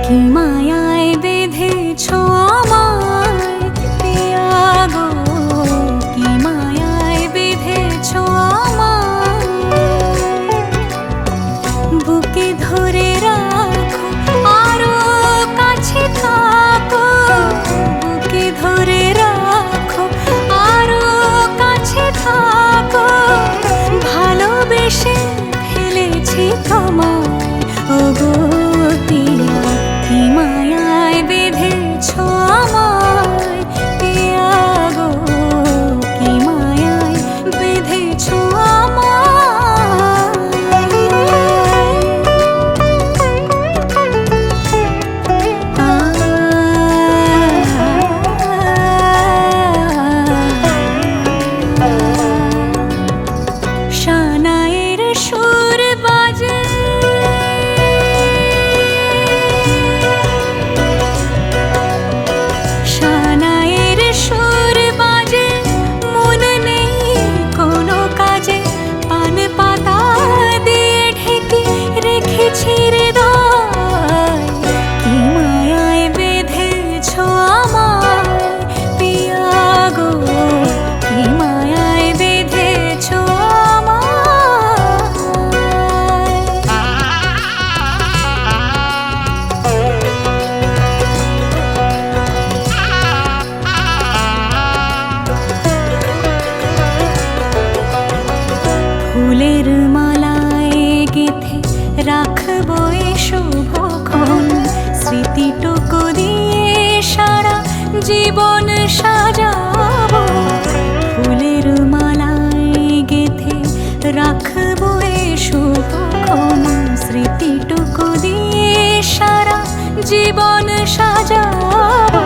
কি মায়ায় বেঁধেছো আমায় পিয়া গো, কি মায়ায় বেঁধেছো আমায়। বুকে ধরে রাখো আরো কাছে থাকো, বুকে ধরে রাখো আরো কাছে থাকো। ভালোবেসে ফেলেছি তোমায় ওগো পিয়া, কি মায়ায় বেঁধেছো আমায় পিয়া গো, কি মায়ায় বেঁধেছো আমায়। শানায়ের সুর বাজে, শানায়ের সুর বাজে, মন নেই কোনো কাজে। পান পাতা দিয়ে ঢেকে রেখেছি হৃদয়, কি মায়ায় বেঁধেছো আমায় পিয়া গো, কি মায়ায় বেঁধেছো ফুলের মালায় গেঁথে রাখবো এ শুভক্ষণ। স্মৃতিটুকু দিয়ে সারা জীবন সাজাবো, ফুলের মালায় গেঁথে রাখবো এ শুভক্ষণ। স্মৃতিটুকু দিয়ে সারা জীবন সাজাবো,